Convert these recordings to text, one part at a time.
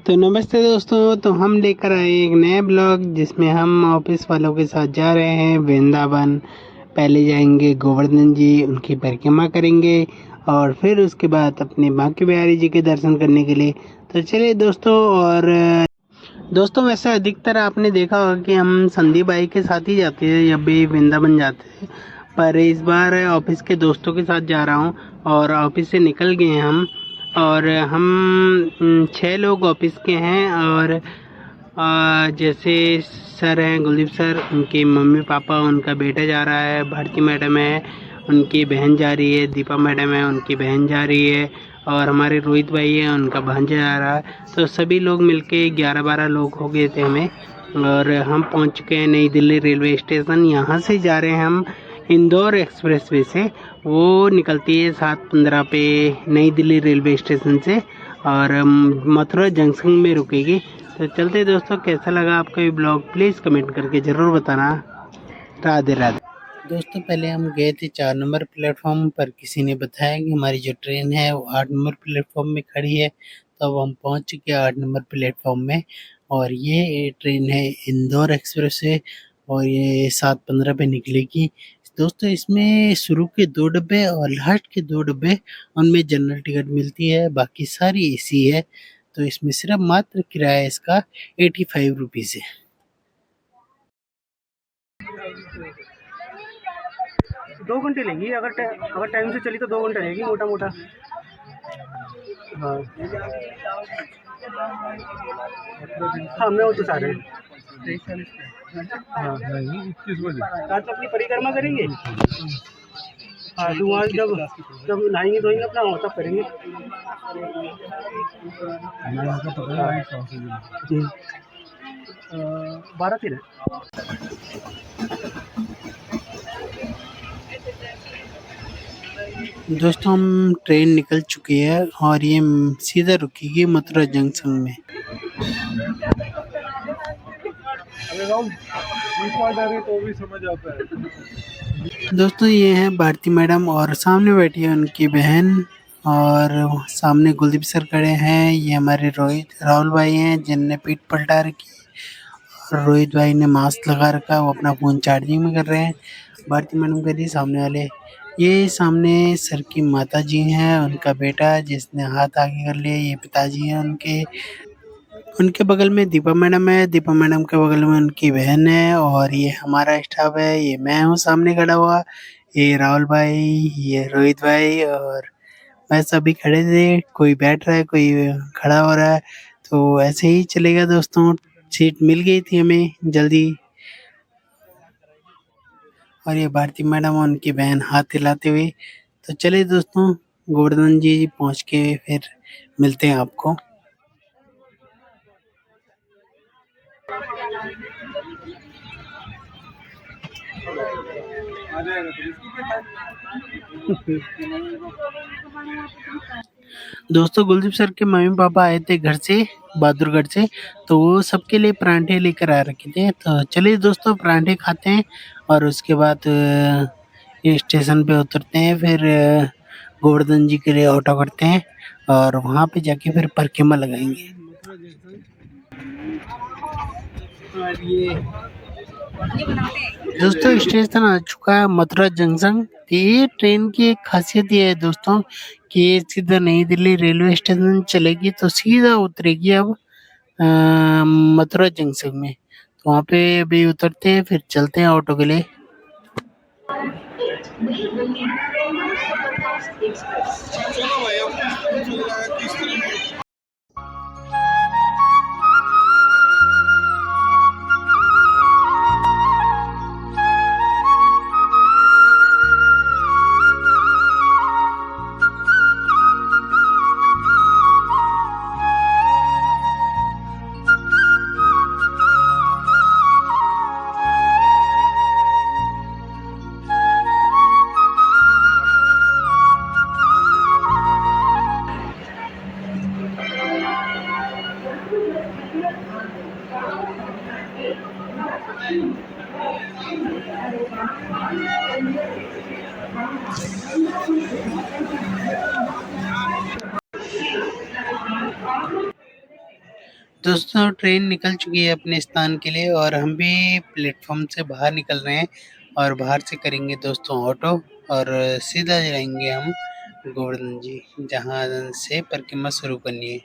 तो नमस्ते दोस्तों। तो हम लेकर आए एक नया ब्लॉग जिसमें हम ऑफिस वालों के साथ जा रहे हैं वृंदावन। पहले जाएंगे गोवर्धन जी, उनकी परिक्रमा करेंगे और फिर उसके बाद अपने बांके बिहारी जी के दर्शन करने के लिए। तो चलिए दोस्तों। और दोस्तों वैसे अधिकतर आपने देखा होगा कि हम संदीप भाई के साथ ही जाते हैं जब भी वृंदावन जाते हैं, पर इस बार ऑफिस के दोस्तों के साथ जा रहा हूँ और ऑफिस से निकल गए हैं हम। और हम 6 लोग ऑफिस के हैं। और जैसे सर हैं कुलदीप सर, उनके मम्मी पापा, उनका बेटा जा रहा है, भारती मैडम है, उनकी बहन जा रही है, दीपा मैडम है, उनकी बहन जा रही है, और हमारे रोहित भाई हैं, उनका भांजा जा रहा है। तो सभी लोग मिलके 11-12 लोग हो गए थे हमें। और हम पहुंच चुके हैं नई दिल्ली रेलवे स्टेशन। यहाँ से जा रहे हैं हम इंदौर एक्सप्रेसवे से। वो निकलती है 7:15 पे नई दिल्ली रेलवे स्टेशन से और मथुरा जंक्शन में रुकेगी। तो चलते दोस्तों, कैसा लगा आपका ये ब्लॉग प्लीज़ कमेंट करके ज़रूर बताना। राधे राधे। दोस्तों पहले हम गए थे 4 नंबर प्लेटफॉर्म पर, किसी ने बताया कि हमारी जो ट्रेन है वो 8 नंबर प्लेटफॉर्म में खड़ी है। तो अब हम पहुंच चुके हैं 8 नंबर प्लेटफॉर्म में। और ये ट्रेन है इंदौर एक्सप्रेस है और ये 7:15 पे निकलेगी। दोस्तों इसमें शुरू के 2 डब्बे और लास्ट के 2 डब्बे उनमें जनरल टिकट मिलती है, बाकी सारी एसी है। तो इसमें सिर्फ मात्र किराया इसका 85 रुपीज़ है। 2 घंटे लेगी। अगर टाइम से चली तो 2 घंटे लेगी मोटा मोटा। हाँ हाँ, मैं वो तो सारे हाँ रात को अपनी परिक्रमा करेंगे। हाँ तो वहाँ जब जब नहाएंगे धोएंगे अपना वहाँ तब करेंगे। जी 12 दिन है। दोस्तों हम ट्रेन निकल चुकी है और ये सीधा रुकेगी मथुरा जंक्शन में। तो भी समझ आता है। दोस्तों ये है भारती मैडम और सामने बैठी है उनकी बहन। और सामने कुलदीप सर खड़े हैं। ये हमारे राहुल भाई हैं जिनने पीठ पलटा रखी है। और रोहित भाई ने मास्क लगा रखा है, वो अपना फ़ोन चार्जिंग में कर रहे हैं। भारती मैडम कह रही है सामने वाले। ये सामने सर की माता जी हैं, उनका बेटा जिसने हाथ आगे कर लिया, ये पिताजी हैं उनके। उनके बगल में दीपा मैडम है, दीपा मैडम के बगल में उनकी बहन है और ये हमारा स्टाफ है। ये मैं हूँ सामने खड़ा हुआ, ये राहुल भाई, ये रोहित भाई और मैं। सभी खड़े थे, कोई बैठ रहा है, कोई खड़ा हो रहा है। तो ऐसे ही चलेगा दोस्तों। सीट मिल गई थी हमें जल्दी। और ये भारती मैडम और उनकी बहन हाथ हिलाते हुए। तो चलिए दोस्तों, गोवर्धन जी पहुँच के फिर मिलते हैं आपको। दोस्तों कुलदीप सर के मम्मी पापा आए थे घर से, बहादुरगढ़ से। तो वो सबके लिए परांठे लेकर आ रखे थे। तो चलिए दोस्तों परांठे खाते हैं और उसके बाद ये स्टेशन पे उतरते हैं। फिर गोवर्धन जी के लिए ऑटो करते हैं और वहाँ पे जाके फिर परिक्रमा लगाएंगे। और ये दोस्तों स्टेशन आ चुका है मथुरा जंक्शन। ये ट्रेन की एक खासियत ये है दोस्तों कि ये सीधा नई दिल्ली रेलवे स्टेशन चलेगी तो सीधा उतरेगी अब मथुरा जंक्शन में। तो वहाँ पे अभी उतरते हैं, फिर चलते हैं ऑटो के लिए। दोस्तों ट्रेन निकल चुकी है अपने स्थान के लिए और हम भी प्लेटफॉर्म से बाहर निकल रहे हैं और बाहर से करेंगे दोस्तों ऑटो और सीधा जाएंगे हम गोवर्धन जी, जहाँ से परिक्रमा शुरू करनी है।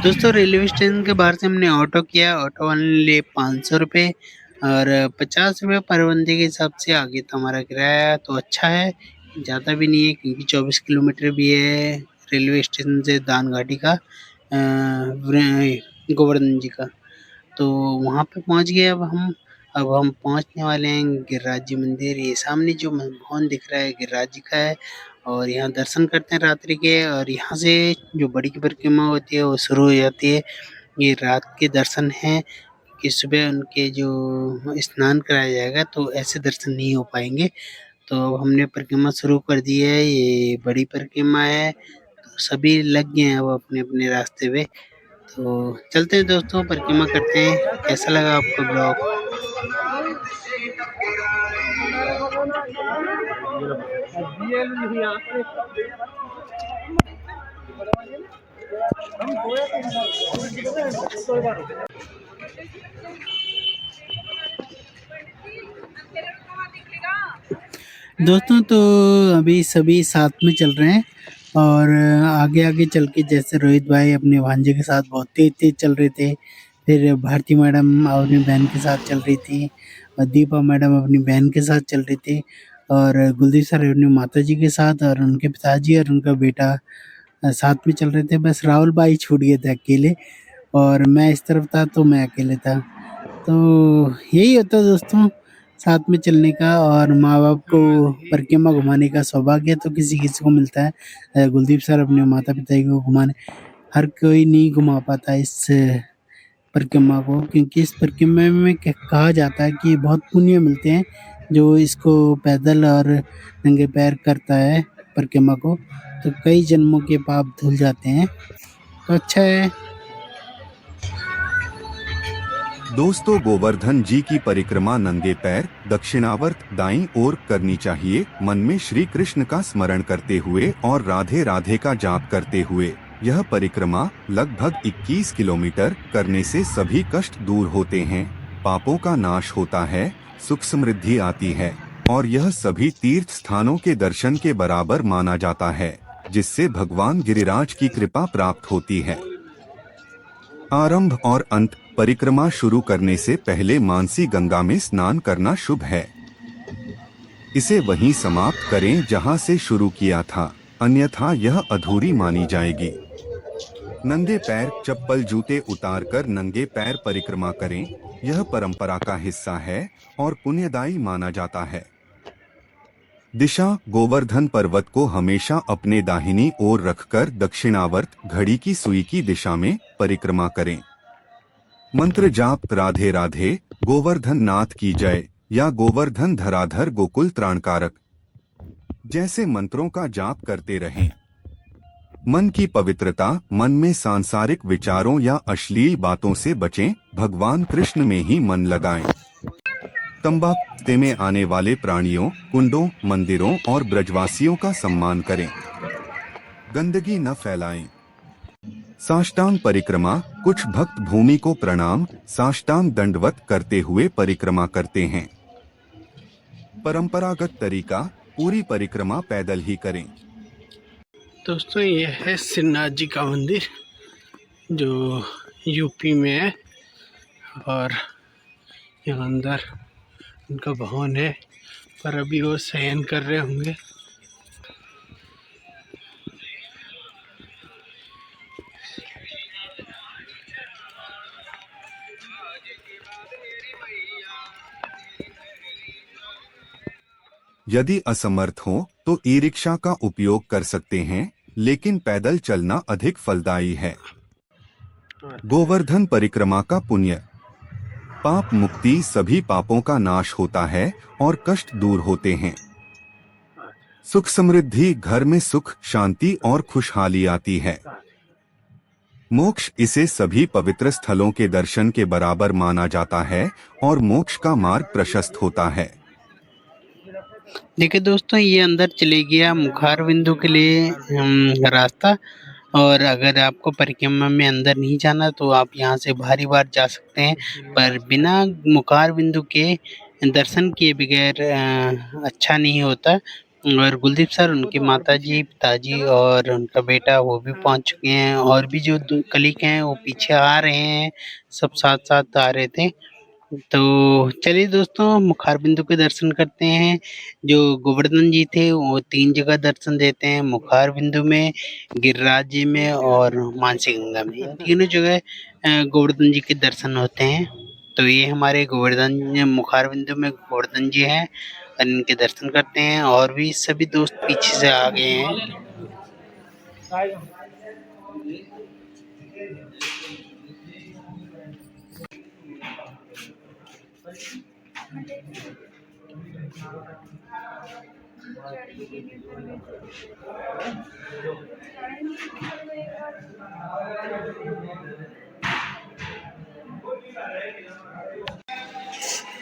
दोस्तों रेलवे स्टेशन के बाहर से हमने ऑटो किया। ऑटो वाले ने लिए 500 रुपये और 50 रुपये पर बंदे के हिसाब से आगे था हमारा किराया, तो अच्छा है, ज़्यादा भी नहीं है क्योंकि 24 किलोमीटर भी है रेलवे स्टेशन से दान घाटी का गोवर्धन जी का। तो वहाँ पे पहुँच गए अब हम पहुँचने वाले हैं गिरिराज जी मंदिर। ये सामने जो भवन दिख रहा है गिरिराज जी का है और यहाँ दर्शन करते हैं रात्रि के, और यहाँ से जो बड़ी की परिक्रमा होती है वो शुरू हो जाती है। ये रात के दर्शन हैं कि सुबह उनके जो स्नान कराया जाएगा, तो ऐसे दर्शन नहीं हो पाएंगे। तो अब हमने परिक्रमा शुरू कर दी है, ये बड़ी परिक्रमा है, तो सभी लग गए हैं अब अपने अपने रास्ते पे। तो चलते हैं दोस्तों, परिक्रमा करते हैं। कैसा लगा आपको ब्लॉग? दोस्तों तो अभी सभी साथ में चल रहे हैं और आगे आगे चल के जैसे रोहित भाई अपने भांजे के साथ बहुत तेज तेज चल रहे थे, फिर भारती मैडम अपनी बहन के साथ चल रही थी और दीपा मैडम अपनी बहन के साथ चल रही थी और गुलदीप सर अपनी माता जी के साथ और उनके पिताजी और उनका बेटा साथ में चल रहे थे। बस राहुल भाई छूट गए थे अकेले और मैं इस तरफ था तो मैं अकेले था। तो यही होता है दोस्तों साथ में चलने का, और माँ बाप को परिक्रमा घुमाने का सौभाग्य तो किसी किसी को मिलता है। गुलदीप सर अपने माता पिता को घुमाने, हर कोई नहीं घुमा पाता इस परिक्रमा को, क्योंकि इस परिक्रमा में कहा जाता है कि बहुत पुण्य मिलते हैं जो इसको पैदल और नंगे पैर करता है परिक्रमा को, तो कई जन्मों के पाप धुल जाते हैं। तो अच्छा है। दोस्तों गोवर्धन जी की परिक्रमा नंगे पैर दक्षिणावर्त दाईं ओर करनी चाहिए, मन में श्री कृष्ण का स्मरण करते हुए और राधे राधे का जाप करते हुए। यह परिक्रमा लगभग 21 किलोमीटर करने से सभी कष्ट दूर होते हैं, पापों का नाश होता है, सुख समृद्धि आती है और यह सभी तीर्थ स्थानों के दर्शन के बराबर माना जाता है, जिससे भगवान गिरिराज की कृपा प्राप्त होती है। आरंभ और अंत परिक्रमा शुरू करने से पहले मानसी गंगा में स्नान करना शुभ है। इसे वहीं समाप्त करें जहां से शुरू किया था, अन्यथा यह अधूरी मानी जाएगी। नंगे पैर चप्पल जूते उतारकर नंगे पैर परिक्रमा करें, यह परंपरा का हिस्सा है और पुण्यदायी माना जाता है। दिशा गोवर्धन पर्वत को हमेशा अपने दाहिनी ओर रखकर दक्षिणावर्त घड़ी की सुई की दिशा में परिक्रमा करें। मंत्र जाप राधे राधे गोवर्धन नाथ की जय या गोवर्धन धराधर गोकुल त्राणकारक जैसे मंत्रों का जाप करते रहें। मन की पवित्रता, मन में सांसारिक विचारों या अश्लील बातों से बचें, भगवान कृष्ण में ही मन लगाएं। तंबाकू में आने वाले प्राणियों, कुंडों, मंदिरों और ब्रजवासियों का सम्मान करें, गंदगी न फैलाएं। साष्टांग परिक्रमा, कुछ भक्त भूमि को प्रणाम साष्टांग दंडवत करते हुए परिक्रमा करते हैं। परंपरागत तरीका, पूरी परिक्रमा पैदल ही करें। दोस्तों ये है श्रीनाथ जी का मंदिर जो यूपी में है और यहाँ अंदर उनका भवन है, पर अभी वो शयन कर रहे होंगे। यदि असमर्थ हो तो ई रिक्शा का उपयोग कर सकते हैं, लेकिन पैदल चलना अधिक फलदायी है। गोवर्धन परिक्रमा का पुण्य, पाप मुक्ति, सभी पापों का नाश होता है और कष्ट दूर होते हैं। सुख समृद्धि, घर में सुख शांति और खुशहाली आती है। मोक्ष, इसे सभी पवित्र स्थलों के दर्शन के बराबर माना जाता है और मोक्ष का मार्ग प्रशस्त होता है। देखिए दोस्तों, ये अंदर चले गया मुखार बिंदु के लिए रास्ता। और अगर आपको परिक्रमा में अंदर नहीं जाना तो आप यहाँ से बाहरी बार जा सकते हैं, पर बिना मुखार बिंदु के दर्शन किए बगैर अच्छा नहीं होता। और कुलदीप सर, उनकी माताजी, पिताजी और उनका बेटा वो भी पहुंच चुके हैं, और भी जो कलीग हैं वो पीछे आ रहे हैं, सब साथ साथ आ रहे थे। तो चलिए दोस्तों, मुखार बिंदु के दर्शन करते हैं। जो गोवर्धन जी थे वो 3 जगह दर्शन देते हैं, मुखार बिंदु में, गिरिराज जी में और मानसी गंगा में। इन तीनों जगह गोवर्धन जी के दर्शन होते हैं। तो ये हमारे गोवर्धन मुखार बिंदु में गोवर्धन जी हैं, और इनके दर्शन करते हैं। और भी सभी दोस्त पीछे से आ गए हैं।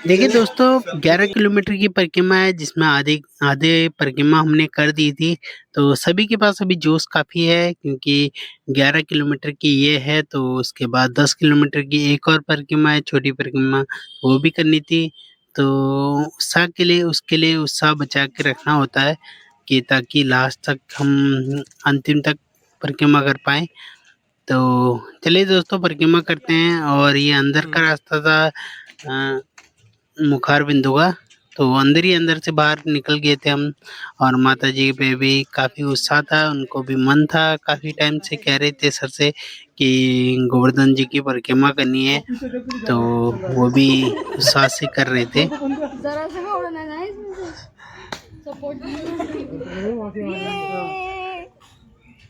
देखिए दोस्तों, 11 किलोमीटर की परिक्रमा है, जिसमें आधे आधे परिक्रमा हमने कर दी थी। तो सभी के पास अभी जोश काफ़ी है, क्योंकि 11 किलोमीटर की ये है, तो उसके बाद 10 किलोमीटर की एक और परिक्रमा है, छोटी परिक्रमा, वो भी करनी थी। तो उसके लिए उत्साह बचा के रखना होता है, कि ताकि लास्ट तक हम अंतिम तक परिक्रमा कर पाएँ। तो चलिए दोस्तों, परिक्रमा करते हैं। और ये अंदर का रास्ता था मुखार बिंदु का, तो अंदर ही अंदर से बाहर निकल गए थे हम। और माता जी पे भी काफ़ी उत्साह था, उनको भी मन था, काफ़ी टाइम से कह रहे थे सर से कि गोवर्धन जी की परिक्रमा करनी है, तो वो भी उत्साह से कर रहे थे।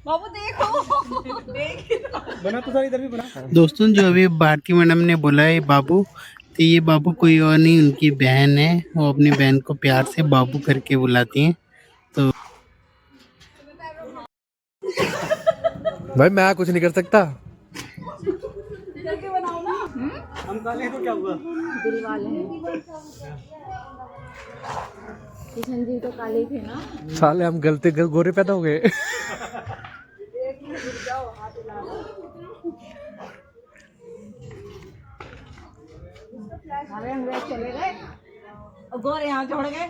बाबू देखो बना तो सारी इधर भी बना। दोस्तों, जो अभी भारती मैडम ने बोला है बाबू, तो ये बाबू कोई और नहीं, उनकी बहन है। वो अपनी बहन को प्यार से बाबू करके बुलाती हैं। तो भाई मैं कुछ नहीं कर सकता। हम काले हैं तो क्या हुआ? दिल वाले हैं। किशन जी तो काले थे ना। साले हम गलती गोरे पैदा हो गए। अरे अंग्रेज चले गए और गोरे यहाँ छोड़ गए।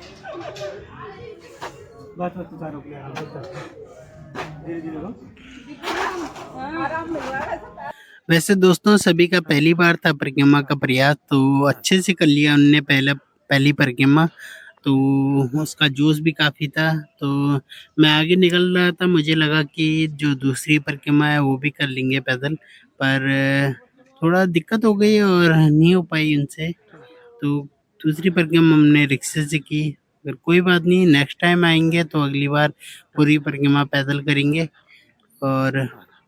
बस बस तुझा रोक लिया। धीरे धीरे रो। आराम मिल रहा है। वैसे दोस्तों, सभी का पहली बार था परिक्रमा का प्रयास, तो अच्छे से कर लिया उनने पहली परिक्रमा। तो उसका जोश भी काफ़ी था। तो मैं आगे निकल रहा था, मुझे लगा कि जो दूसरी परिक्रमा है वो भी कर लेंगे पैदल, पर थोड़ा दिक्कत हो गई और नहीं हो पाई उनसे। तो दूसरी परिक्रमा हमने रिक्शे से की। अगर कोई बात नहीं, नेक्स्ट टाइम आएंगे तो अगली बार पूरी परिक्रमा पैदल करेंगे। और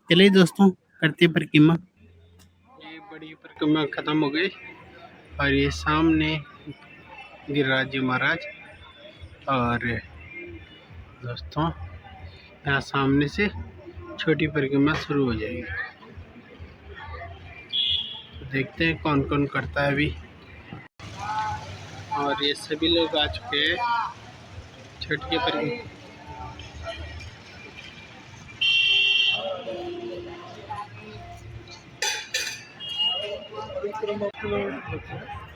चलिए दोस्तों, करते परिक्रमा। ये बड़ी परिक्रमा खत्म हो गई, और ये सामने गिरिराज जी महाराज। और दोस्तों, यहाँ सामने से छोटी परिक्रमा शुरू हो जाएगी। तो देखते हैं कौन कौन करता है अभी। और ये सभी लोग आ चुके हैं छोटी परिक्रमा।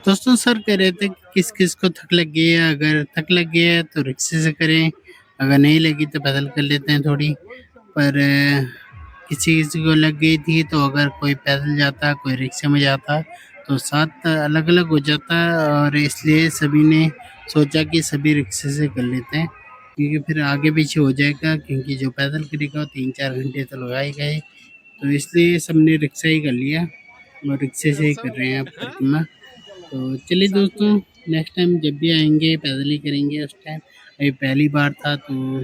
दोस्तों, सर कह रहे थे कि किस किस को थक लग गई है, अगर थक लग गई है तो रिक्शे से करें, अगर नहीं लगी तो पैदल कर लेते हैं थोड़ी। पर किसी किसी को लग गई थी, तो अगर कोई पैदल जाता, कोई रिक्शे में जाता, तो साथ अलग अलग हो जाता। और इसलिए सभी ने सोचा कि सभी रिक्शे से कर लेते हैं, क्योंकि फिर आगे पीछे हो जाएगा, क्योंकि जो पैदल करेगा वो 3-4 घंटे तो लगा ही गए। तो इसलिए सबने रिक्शा ही कर लिया, और रिक्शे से ही कर रहे हैं अब परिक्रमा। तो चलिए दोस्तों, नेक्स्ट टाइम जब भी आएंगे पैदल ही करेंगे। उस टाइम अभी पहली बार था, तो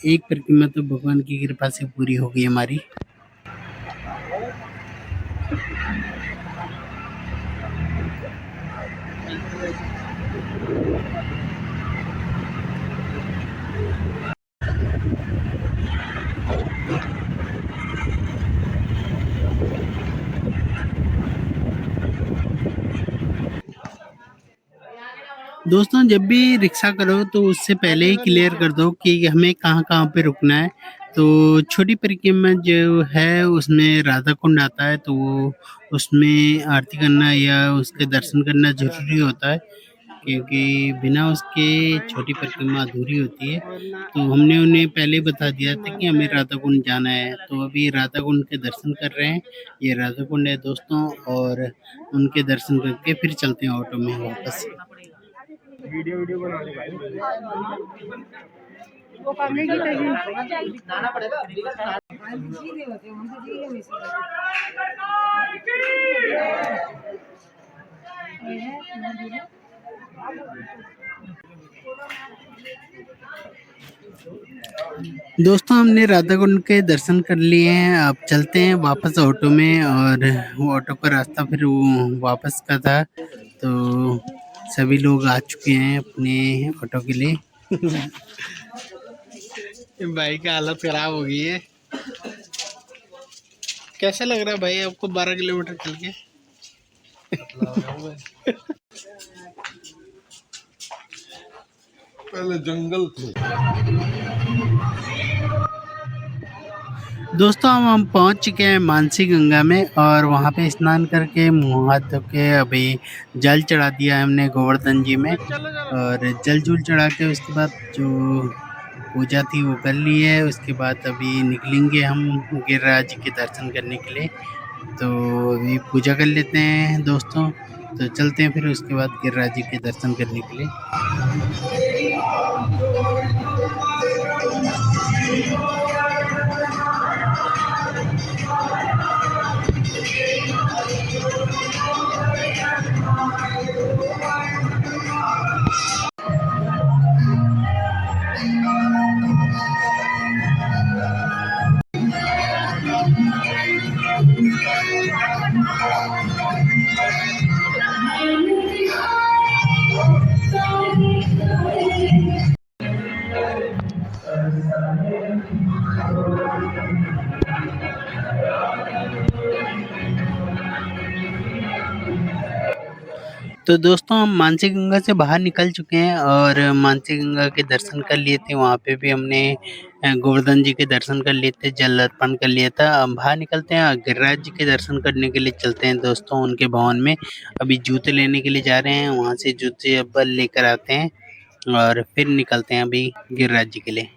एक परिक्रमा तो भगवान की कृपा से पूरी हो गई हमारी। दोस्तों जब भी रिक्शा करो तो उससे पहले ही क्लियर कर दो कि हमें कहाँ-कहाँ पे रुकना है। तो छोटी परिक्रमा जो है उसमें राधा कुंड आता है, तो वो उसमें आरती करना या उसके दर्शन करना ज़रूरी होता है, क्योंकि बिना उसके छोटी परिक्रमा अधूरी होती है। तो हमने उन्हें पहले ही बता दिया था कि हमें राधा कुंड जाना है, तो अभी राधा कुंड के दर्शन कर रहे हैं। ये राधा कुंड है दोस्तों, और उनके दर्शन करके फिर चलते हैं ऑटो में वापस। दोस्तों हमने राधा कुंड के दर्शन कर लिए हैं, अब चलते हैं वापस ऑटो में, और वो ऑटो का रास्ता फिर वो वापस का था, तो सभी लोग आ चुके हैं अपने ऑटो के लिए। भाई का हालत खराब हो गई है। कैसा लग रहा है भाई आपको 12 किलोमीटर चल के? पहले जंगल थे। दोस्तों हम पहुंच चुके हैं मानसी गंगा में, और वहां पे स्नान करके मुंह हाथ धो के अभी जल चढ़ा दिया है हमने गोवर्धन जी में, और जल जूल चढ़ा के उसके बाद जो पूजा थी वो कर ली है। उसके बाद अभी निकलेंगे हम गिरिराज जी के दर्शन करने के लिए, तो अभी पूजा कर लेते हैं दोस्तों, तो चलते हैं फिर उसके बाद गिरिराज जी के दर्शन करने के लिए। तो दोस्तों हम मानसी गंगा से बाहर निकल चुके हैं, और मानसी गंगा के दर्शन कर लिए थे। वहाँ पे भी हमने गोवर्धन जी के दर्शन कर लिए थे, जल अर्पण कर लिया था। अब बाहर निकलते हैं, गिरिराज जी के दर्शन करने के लिए चलते हैं दोस्तों उनके भवन में। अभी जूते लेने के लिए जा रहे हैं, वहाँ से जूते अब लेकर आते हैं और फिर निकलते हैं अभी गिरिराज जी के लिए।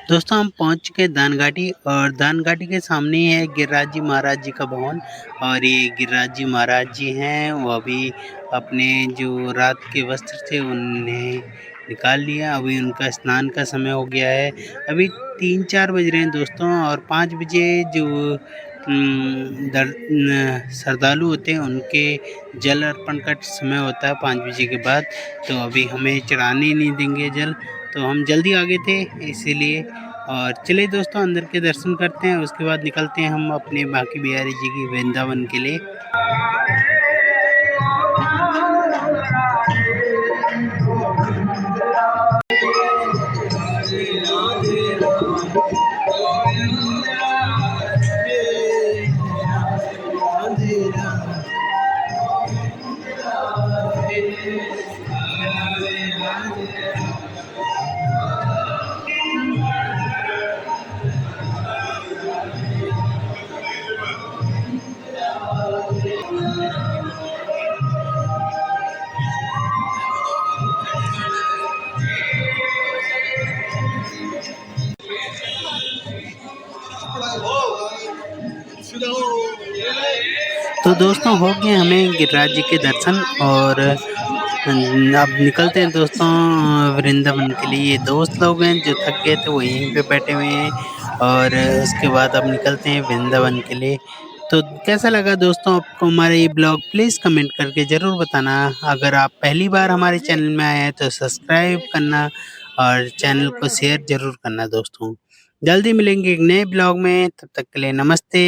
दोस्तों हम पहुंच चुके हैं दान घाटी, और दान घाटी के सामने ही है गिरिराज जी महाराज जी का भवन। और ये गिरिराज जी महाराज जी हैं, वो अभी अपने जो रात के वस्त्र थे उन्हें निकाल लिया। अभी उनका स्नान का समय हो गया है, अभी 3-4 बज रहे हैं दोस्तों, और 5 बजे जो श्रद्धालु होते हैं उनके जल अर्पण का समय होता है 5 बजे के बाद। तो अभी हमें चढ़ाने नहीं देंगे जल, तो हम जल्दी आ गए थे इसीलिए। और चलिए दोस्तों अंदर के दर्शन करते हैं, उसके बाद निकलते हैं हम अपने बांके बिहारी जी की वृंदावन के लिए। तो दोस्तों हो गए हमें गिरिराज जी के दर्शन, और अब निकलते हैं दोस्तों वृंदावन के लिए। ये दोस्त लोग हैं जो थक गए थे वो यहीं पे बैठे हुए हैं, और उसके बाद अब निकलते हैं वृंदावन के लिए। तो कैसा लगा दोस्तों आपको हमारा ये ब्लॉग, प्लीज़ कमेंट करके ज़रूर बताना। अगर आप पहली बार हमारे चैनल में आए हैं तो सब्सक्राइब करना और चैनल को शेयर ज़रूर करना दोस्तों। जल्दी मिलेंगे एक नए ब्लॉग में, तब तक के लिए नमस्ते।